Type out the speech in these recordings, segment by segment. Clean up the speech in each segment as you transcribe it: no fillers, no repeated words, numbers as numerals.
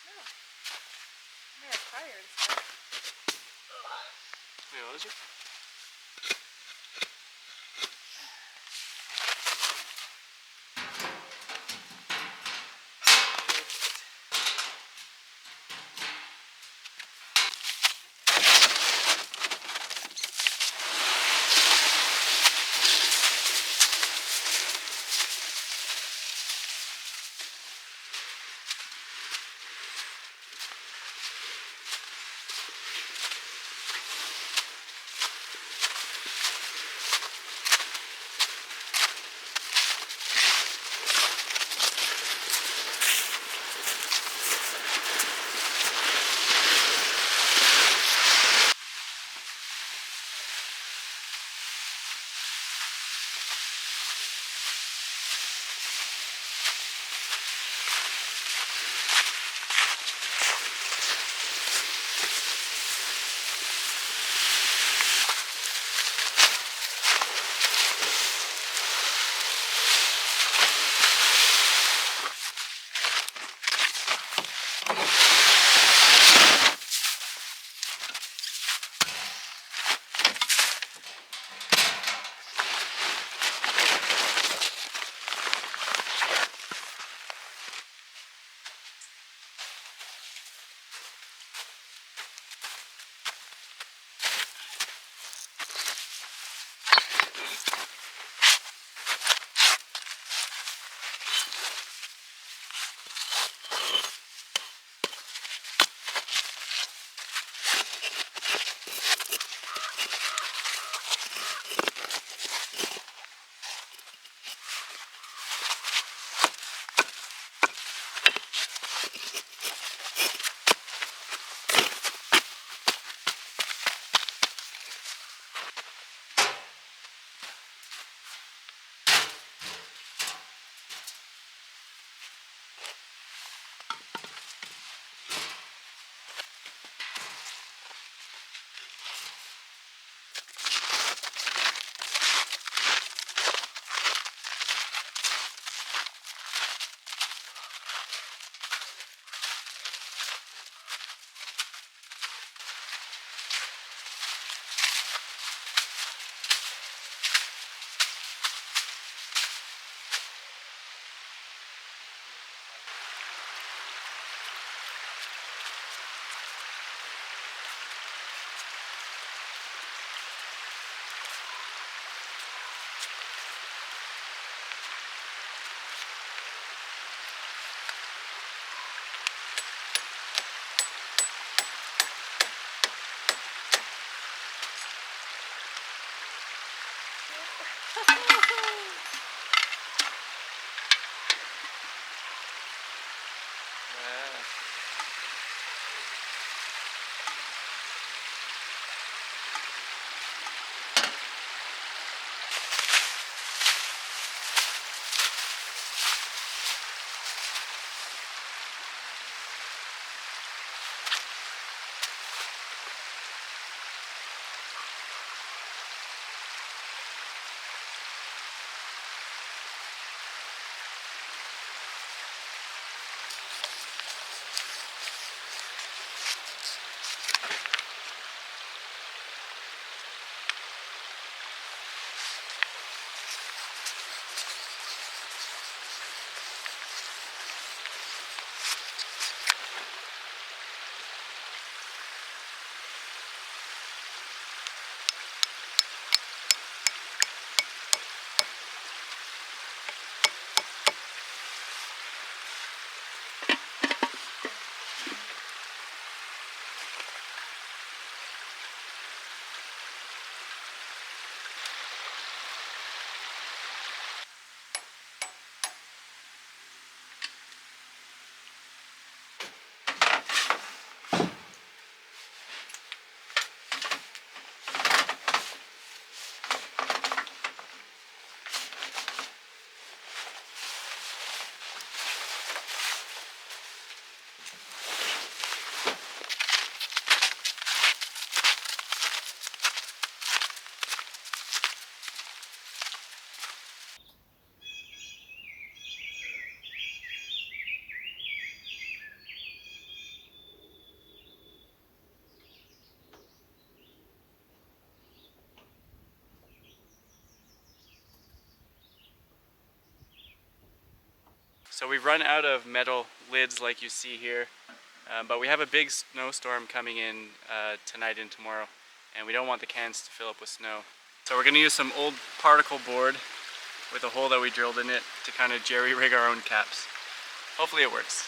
Oh, we have fire and stuff. Wait, what was it? So we've run out of metal lids like you see here, but we have a big snowstorm coming in tonight and tomorrow, and we don't want the cans to fill up with snow. So we're gonna use some old particle board with a hole that we drilled in it to kind of jerry-rig our own caps. Hopefully it works.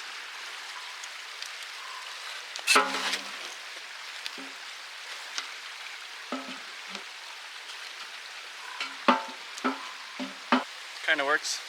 Kind of works.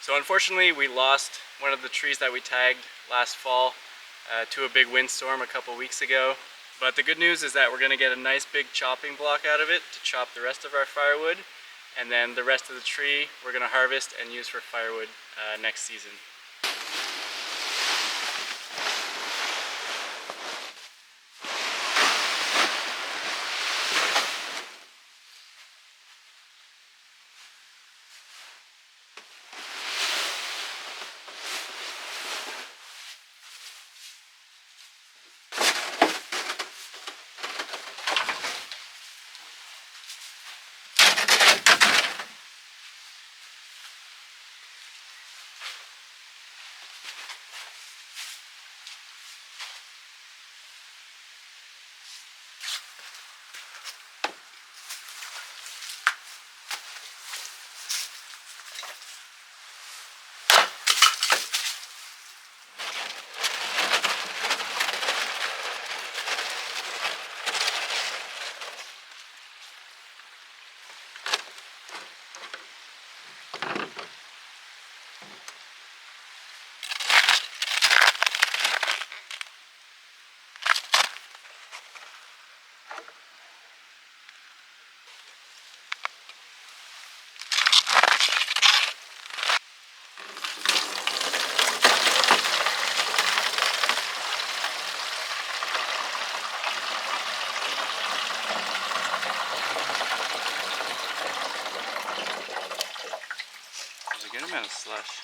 So unfortunately we lost one of the trees that we tagged last fall to a big windstorm a couple weeks ago. But the good news is that we're going to get a nice big chopping block out of it to chop the rest of our firewood, and then the rest of the tree we're going to harvest and use for firewood next season. There's a good amount of slush.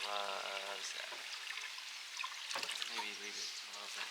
loves that. Maybe leave it a little bit.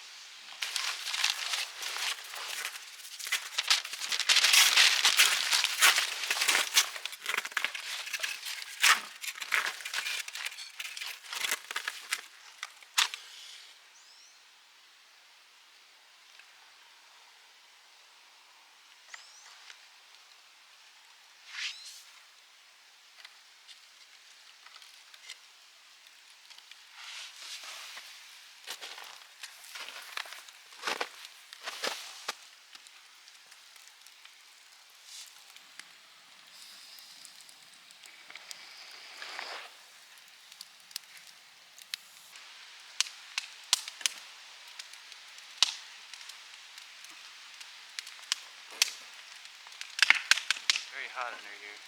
It's very hot under here.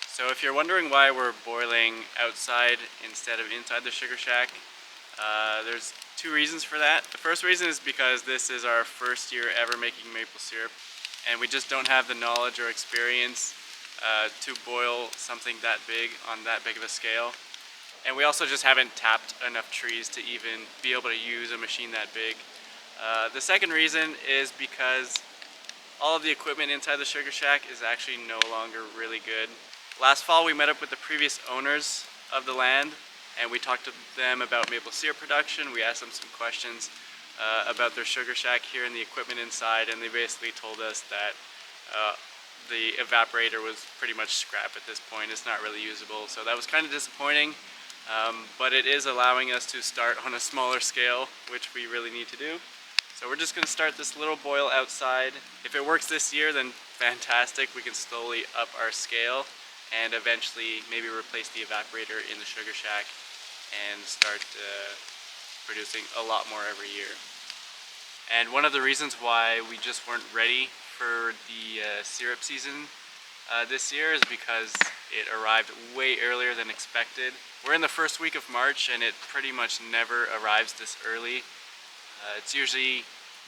So if you're wondering why we're boiling outside instead of inside the sugar shack, there's two reasons for that. The first reason is because this is our first year ever making maple syrup, and we just don't have the knowledge or experience to boil something that big on that big of a scale. And we also just haven't tapped enough trees to even be able to use a machine that big. The second reason is because all of the equipment inside the sugar shack is actually no longer really good. Last fall we met up with the previous owners of the land and we talked to them about maple syrup production. We asked them some questions about their sugar shack here and the equipment inside, and they basically told us that the evaporator was pretty much scrap at this point. It's not really usable, so that was kind of disappointing, but it is allowing us to start on a smaller scale, which we really need to do. So we're just going to start this little boil outside. If it works this year, then fantastic. We can slowly up our scale and eventually maybe replace the evaporator in the sugar shack and start producing a lot more every year. And one of the reasons why we just weren't ready for the syrup season this year is because it arrived way earlier than expected. We're in the first week of March and it pretty much never arrives this early. It's usually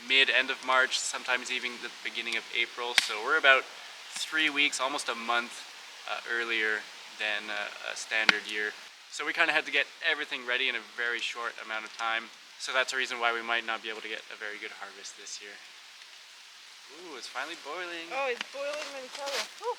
mid-end of March, sometimes even the beginning of April, so we're about 3 weeks, almost a month earlier than a standard year. So we kind of had to get everything ready in a very short amount of time, so that's the reason why we might not be able to get a very good harvest this year. Ooh, it's finally boiling. Oh, it's boiling when you tell it. Woo.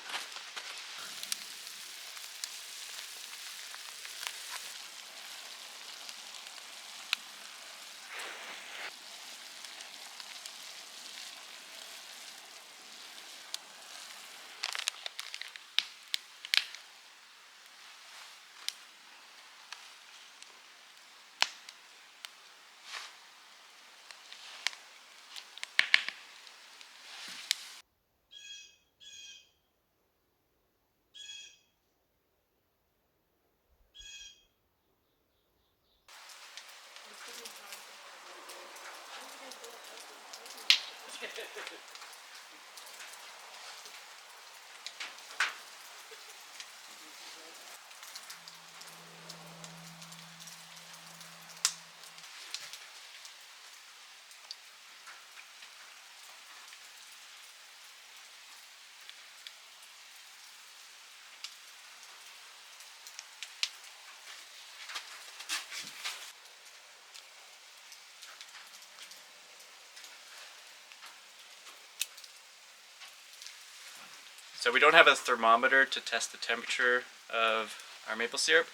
So we don't have a thermometer to test the temperature of our maple syrup,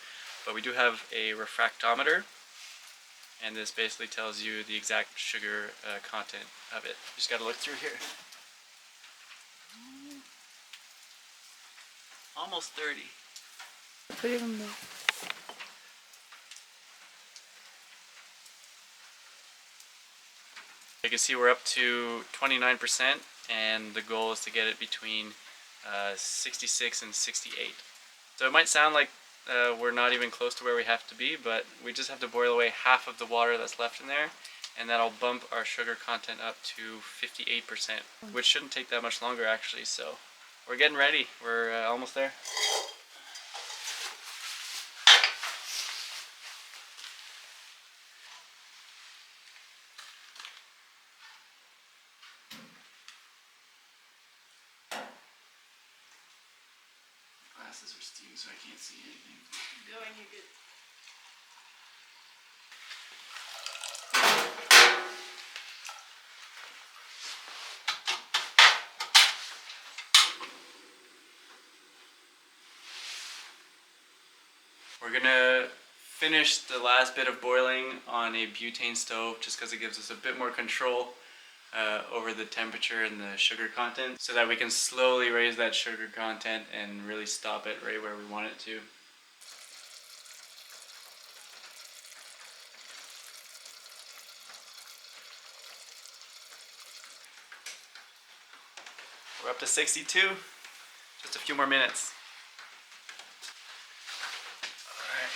but we do have a refractometer, and this basically tells you the exact sugar content of it. You just gotta look through here. Almost 30. Put it in there. You can see we're up to 29%, and the goal is to get it between 66 and 68. So it might sound like we're not even close to where we have to be, but we just have to boil away half of the water that's left in there, and that'll bump our sugar content up to 58%, which shouldn't take that much longer actually. So we're getting ready. We're almost there. glasses are steaming, so I can't see anything. Go and you're good. We're gonna finish the last bit of boiling on a butane stove just because it gives us a bit more control over the temperature and the sugar content, so that we can slowly raise that sugar content and really stop it right where we want it to. We're up to 62, just a few more minutes. Alright.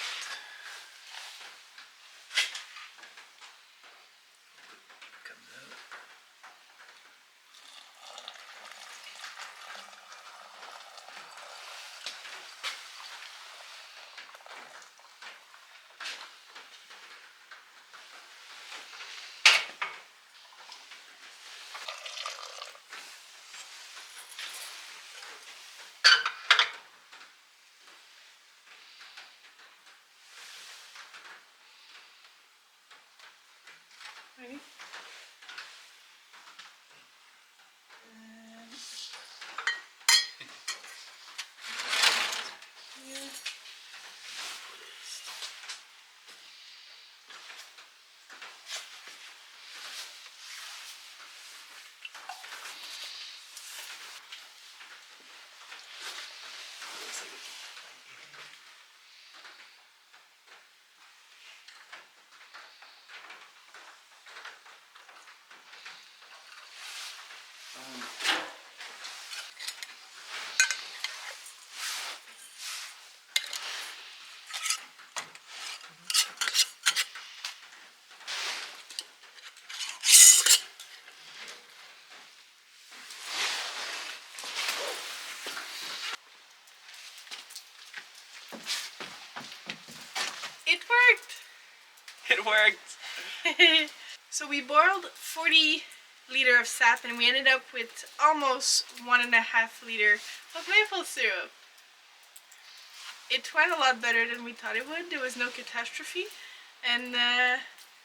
Comes out. Ready? Here. It worked! It worked! So we boiled 40 liter of sap and we ended up with almost 1.5 liter of maple syrup. It went a lot better than we thought it would. There was no catastrophe, and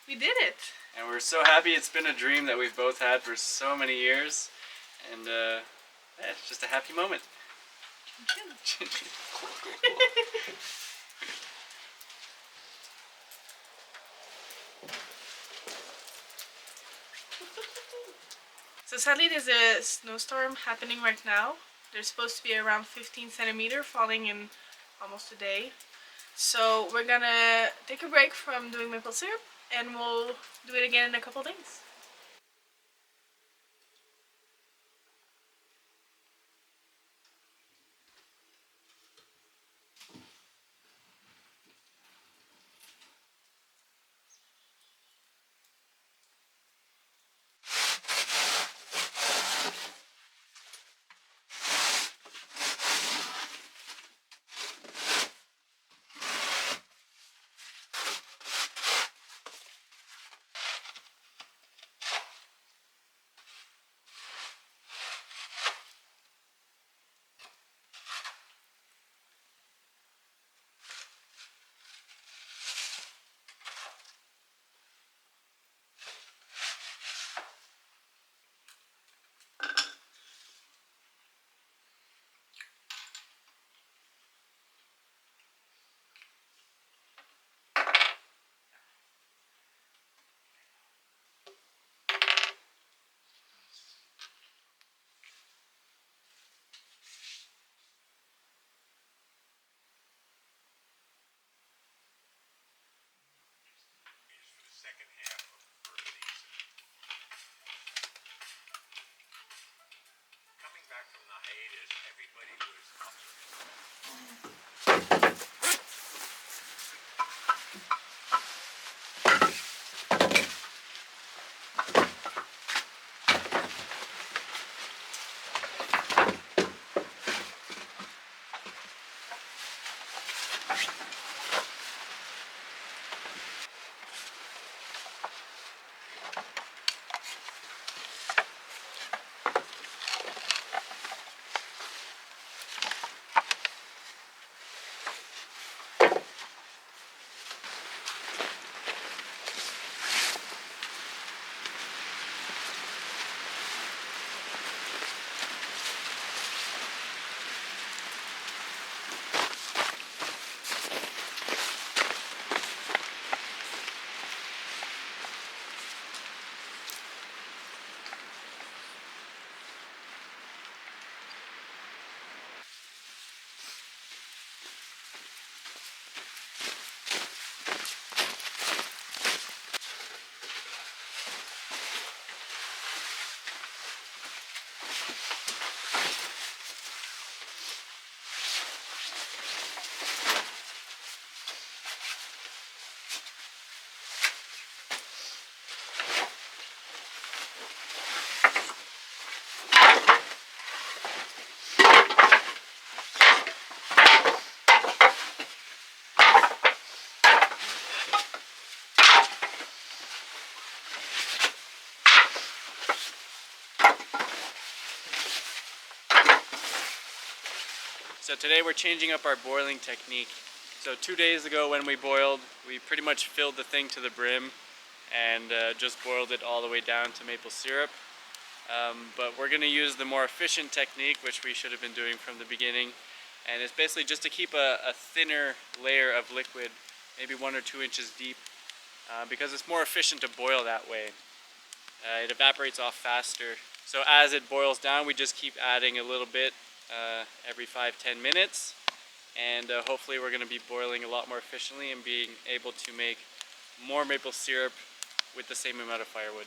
we did it. And we're so happy. It's been a dream that we've both had for so many years, and yeah, it's just a happy moment. So sadly there's a snowstorm happening right now. There's supposed to be around 15 centimeters falling in almost a day. So we're gonna take a break from doing maple syrup and we'll do it again in a couple days. Second half of the first season. Coming back from the hiatus, everybody was up. So today we're changing up our boiling technique. So 2 days ago when we boiled, we pretty much filled the thing to the brim and just boiled it all the way down to maple syrup. But we're going to use the more efficient technique, which we should have been doing from the beginning. And it's basically just to keep a thinner layer of liquid, maybe 1 or 2 inches deep, because it's more efficient to boil that way. It evaporates off faster. So as it boils down, we just keep adding a little bit every 5-10 minutes. And hopefully we're going to be boiling a lot more efficiently and being able to make more maple syrup with the same amount of firewood.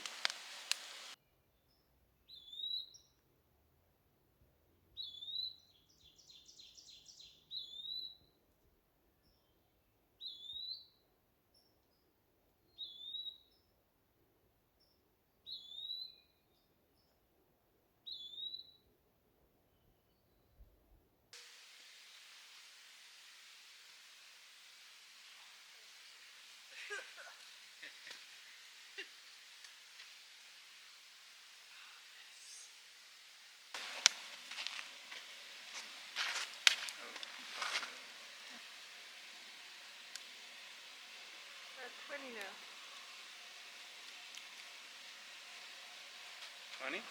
We're at 20 now. 20?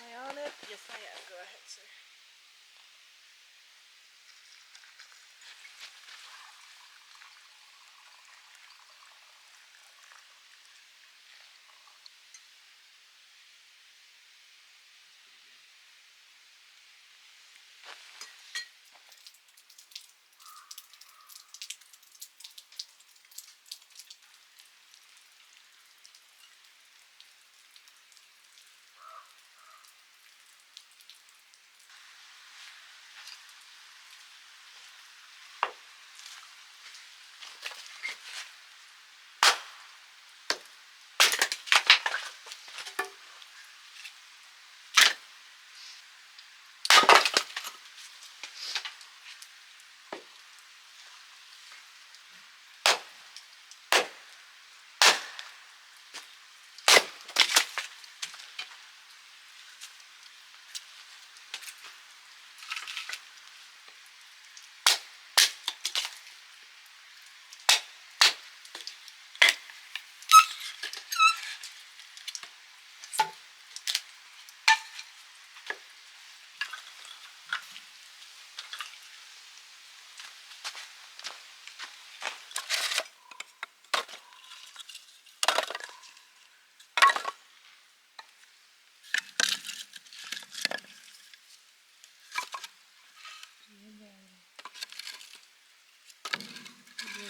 Am I on it? Yes, I am. Go ahead, sir.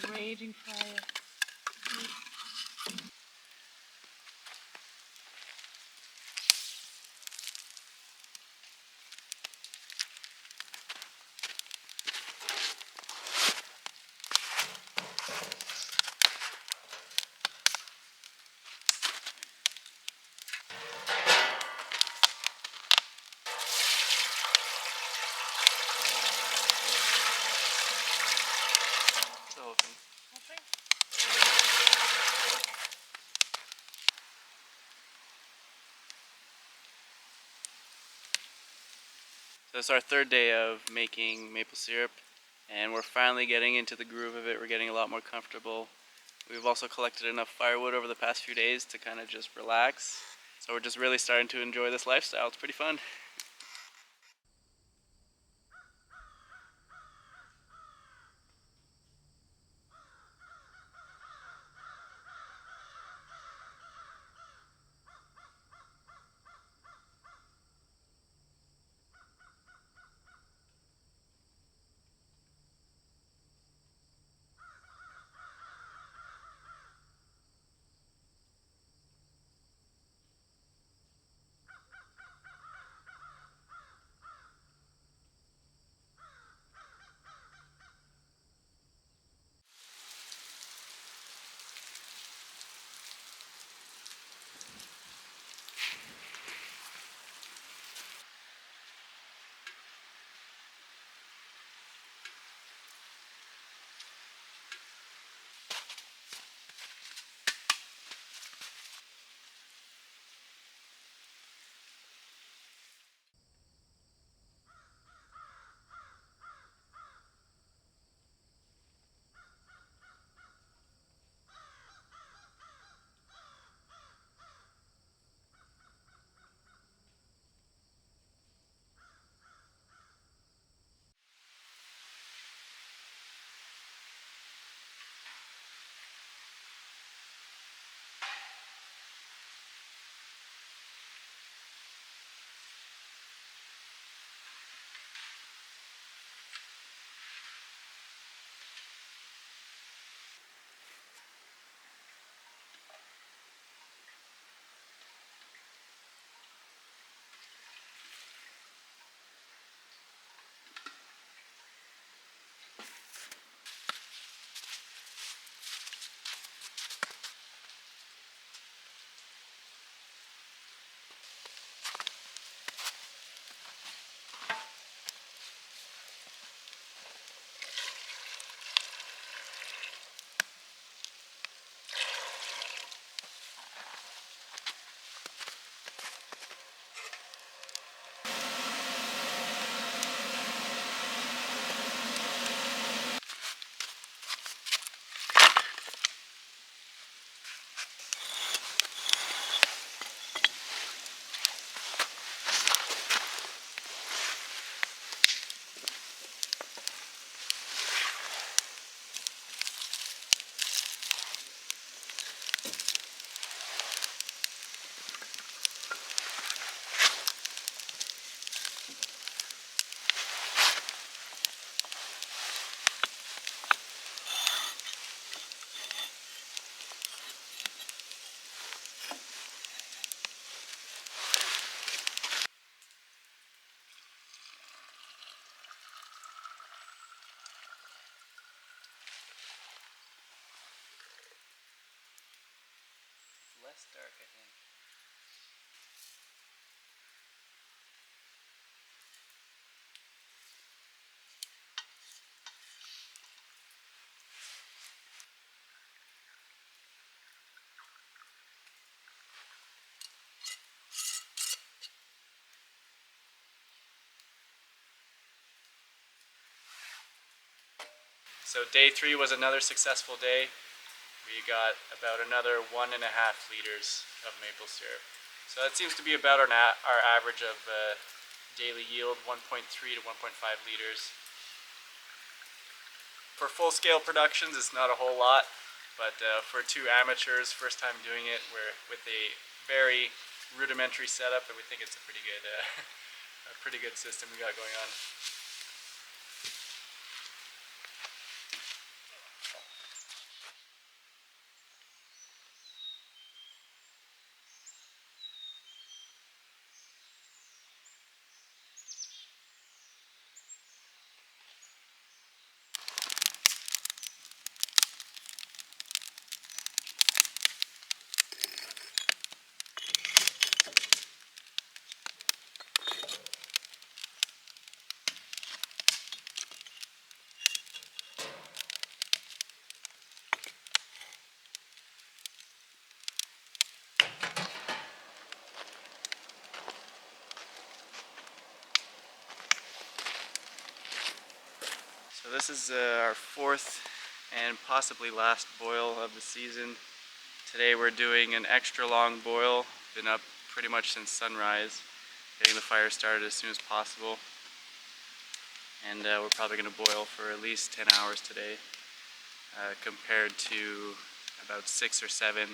The raging fire. The whole thing. Nothing? So it's our 3rd day of making maple syrup, and we're finally getting into the groove of it. We're getting a lot more comfortable. We've also collected enough firewood over the past few days to kind of just relax. So we're just really starting to enjoy this lifestyle. It's pretty fun. less dark, I think. So day 3 was another successful day. We got about another 1.5 liters of maple syrup. So that seems to be about our average of daily yield, 1.3 to 1.5 liters. For full-scale productions, it's not a whole lot, but for 2 amateurs, first time doing it, we're with a very rudimentary setup, and we think it's a pretty good, a pretty good system we got going on. So this is our 4th and possibly last boil of the season. Today we're doing an extra long boil. Been up pretty much since sunrise, getting the fire started as soon as possible. And we're probably going to boil for at least 10 hours today, compared to about 6 or 7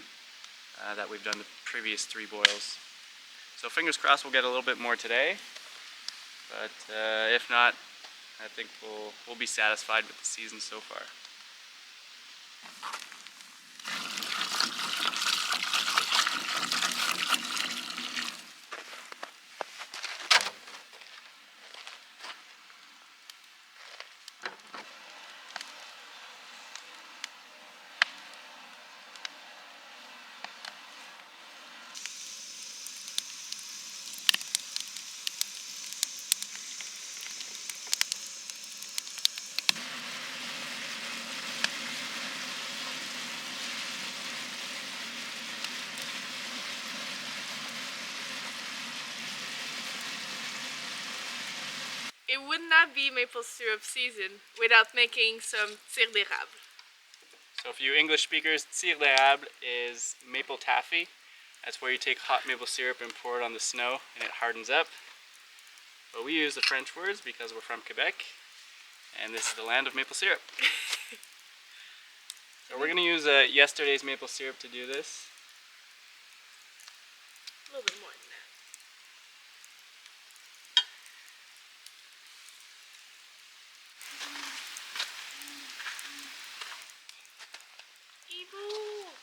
that we've done the previous 3 boils. So fingers crossed we'll get a little bit more today, but if not, I think we'll be satisfied with the season so far. It would not be maple syrup season without making some tire d'érable. So for you English speakers, tire d'érable is maple taffy. That's where you take hot maple syrup and pour it on the snow and it hardens up. But we use the French words because we're from Quebec and this is the land of maple syrup. So we're going to use yesterday's maple syrup to do this. A little bit more than that. Evil.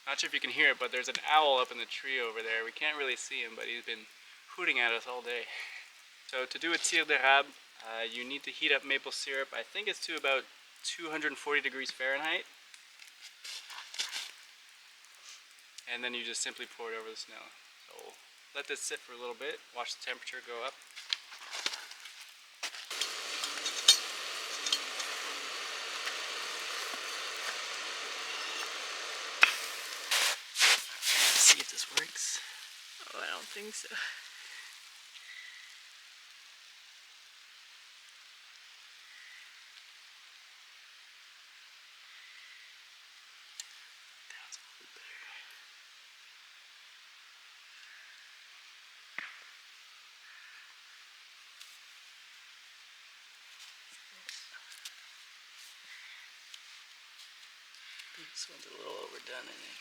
Not sure if you can hear it, but there's an owl up in the tree over there. We can't really see him, but he's been hooting at us all day. So to do a tire d'érable, you need to heat up maple syrup. I think it's to about 240 degrees Fahrenheit. And then you just simply pour it over the snow. So let this sit for a little bit, watch the temperature go up. Let's see if this works. Oh, I don't think so. That's a little better. This one's a little overdone, I think.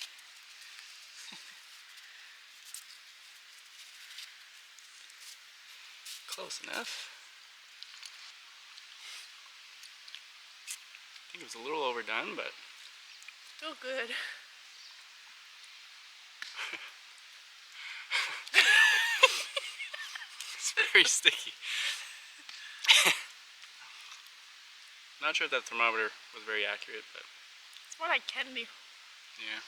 Close enough. I think it was a little overdone, but Still good. it's very sticky. Not sure if that thermometer was very accurate, but It's more like candy. yeah.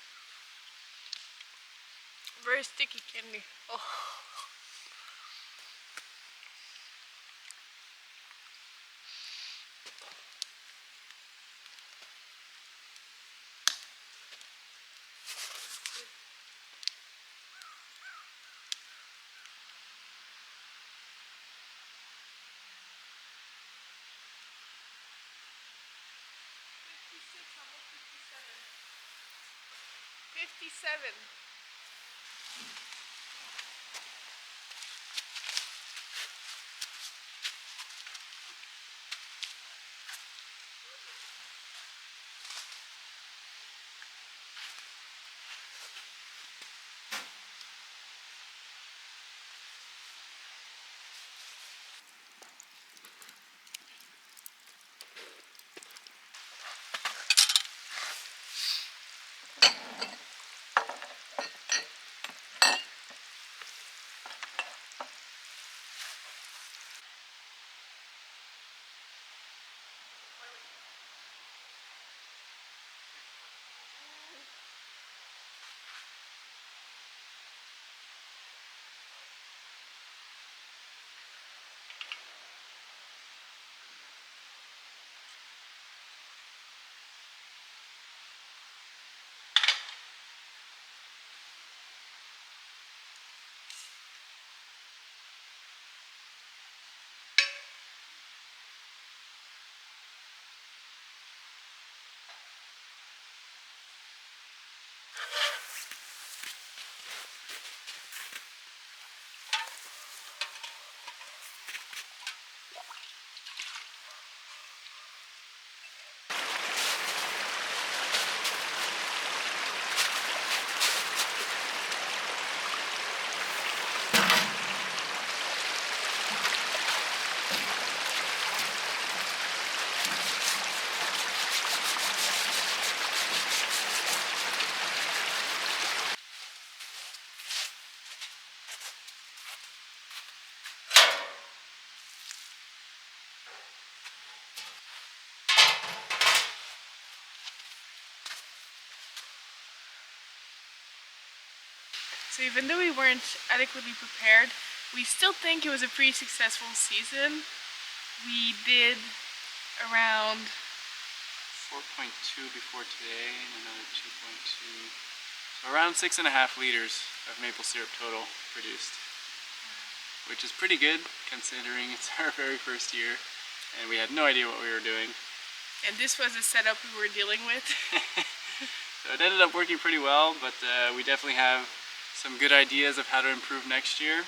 Very sticky candy. Oh. Almost 57. 57. So even though we weren't adequately prepared, we still think it was a pretty successful season. We did around 4.2 before today and another 2.2. So around 6.5 liters of maple syrup total produced, which is pretty good considering it's our very first year and we had no idea what we were doing. and this was the setup we were dealing with. So it ended up working pretty well, but we definitely have some good ideas of how to improve next year.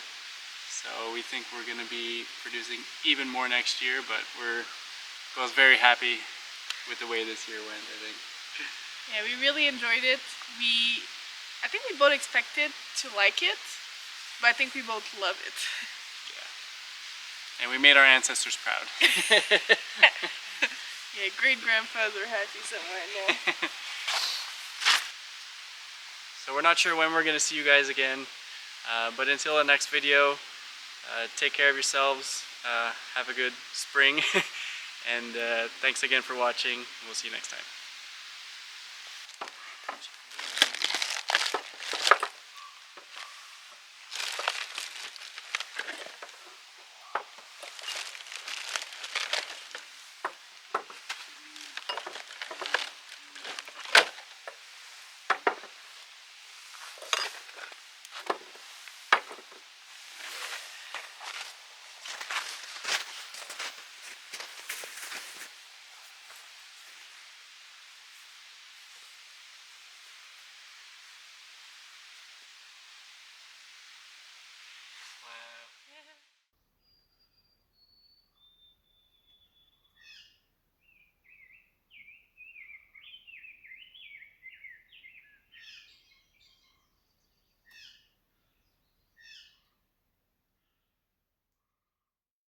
So we think we're going to be producing even more next year, but we're both very happy with the way this year went, I think. Yeah, we really enjoyed it. I think we both expected to like it, but I think we both love it. And we made our ancestors proud. Yeah, great grandpas are happy somewhere in there. So we're not sure when we're going to see you guys again, but until the next video, take care of yourselves, have a good spring, and thanks again for watching. We'll see you next time.